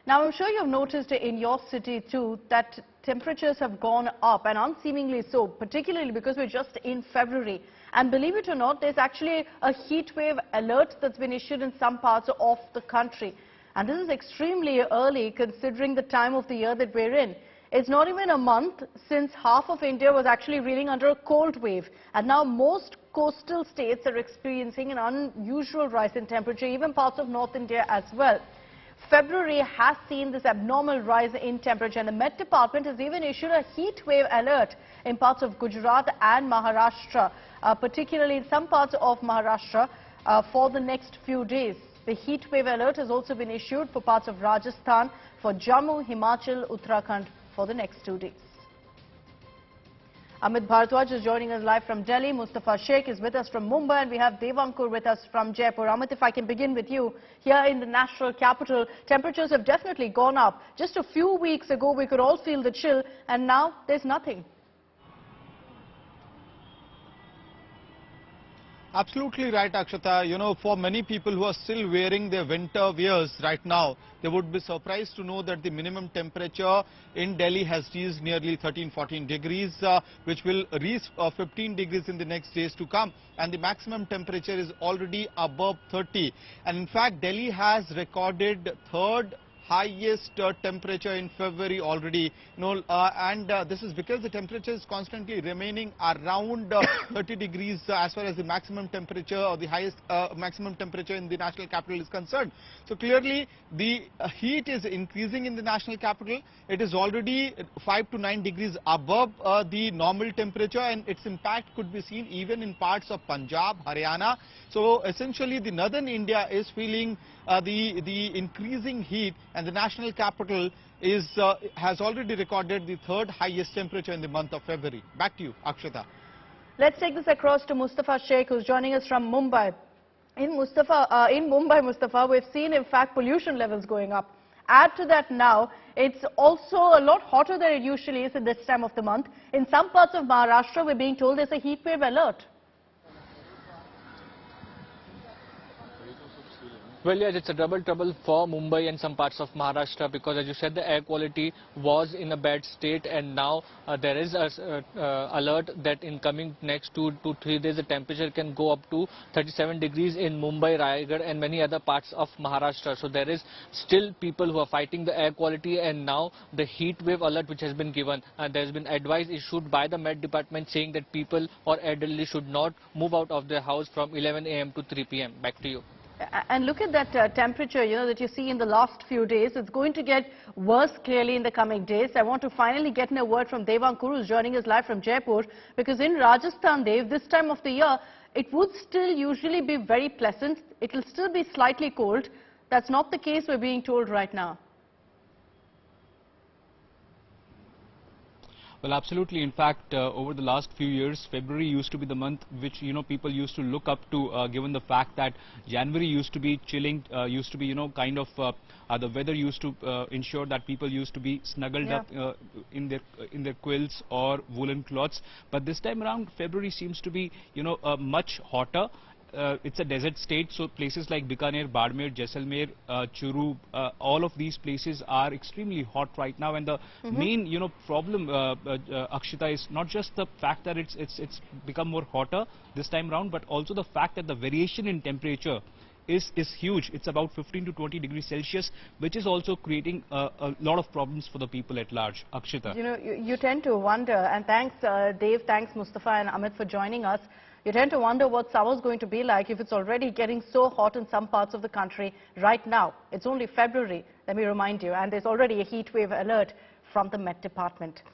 Now, I'm sure you've noticed in your city too that temperatures have gone up, and unseemingly so, particularly because we're just in February. And believe it or not, there's actually a heat wave alert that's been issued in some parts of the country. And this is extremely early considering the time of the year that we're in. It's not even a month since half of India was actually reeling under a cold wave. And now most coastal states are experiencing an unusual rise in temperature, even parts of North India as well. February has seen this abnormal rise in temperature, and the Met Department has even issued a heat wave alert in parts of Gujarat and Maharashtra, particularly in some parts of Maharashtra for the next few days. The heat wave alert has also been issued for parts of Rajasthan, for Jammu, Himachal, Uttarakhand for the next 2 days. Amit Bharadwaj is joining us live from Delhi. Mustafa Sheikh is with us from Mumbai, and we have Devankur with us from Jaipur. Amit, if I can begin with you, here in the national capital, temperatures have definitely gone up. Just a few weeks ago, we could all feel the chill, and now there's nothing. Absolutely right, Akshata. You know, for many people who are still wearing their winter wears right now, they would be surprised to know that the minimum temperature in Delhi has reached nearly 13-14 degrees, which will reach 15 degrees in the next days to come. And the maximum temperature is already above 30. And in fact, Delhi has recorded third highest temperature in February already, this is because the temperature is constantly remaining around 30 degrees as far as the maximum temperature or the highest maximum temperature in the national capital is concerned. So clearly the heat is increasing in the national capital. It is already 5 to 9 degrees above the normal temperature, and its impact could be seen even in parts of Punjab, Haryana. So essentially the northern India is feeling the increasing heat, and the national capital has already recorded the third highest temperature in the month of February. Back to you, Akshata. Let's take this across to Mustafa Sheikh, who's joining us from Mumbai. In Mumbai, Mustafa, we've seen, in fact, pollution levels going up. Add to that now, it's also a lot hotter than it usually is at this time of the month. In some parts of Maharashtra, we're being told there's a heat wave alert. Well, yes, it's a double trouble for Mumbai and some parts of Maharashtra, because as you said, the air quality was in a bad state, and now there is a alert that in coming next 2 to 3 days the temperature can go up to 37 degrees in Mumbai, Raigad and many other parts of Maharashtra. So there is still people who are fighting the air quality, and now the heat wave alert which has been given, and there has been advice issued by the Met Department saying that people or elderly should not move out of their house from 11 a.m. to 3 p.m. Back to you. And look at that temperature, that you see in the last few days. It's going to get worse clearly in the coming days. I want to finally get in a word from Devankur, who's joining us live from Jaipur, because in Rajasthan, Dev, this time of the year, it would still usually be very pleasant. It will still be slightly cold. That's not the case, we're being told right now. Well, absolutely. In fact, over the last few years, February used to be the month which, people used to look up to, given the fact that January used to be chilling, used to be, the weather used to ensure that people used to be snuggled up in their quilts or woolen cloths. But this time around, February seems to be, much hotter. It's a desert state, so places like Bikaner, Badmer, Jaisalmer, Churu, all of these places are extremely hot right now. And the main, problem, Akshita, is not just the fact that it's become more hotter this time around, but also the fact that the variation in temperature is huge. It's about 15 to 20 degrees Celsius, which is also creating a lot of problems for the people at large. Akshita. You tend to wonder, and thanks Dave, thanks Mustafa and Amit for joining us. You tend to wonder what summer's going to be like if it's already getting so hot in some parts of the country right now. It's only February, let me remind you, and there's already a heat wave alert from the Met Department.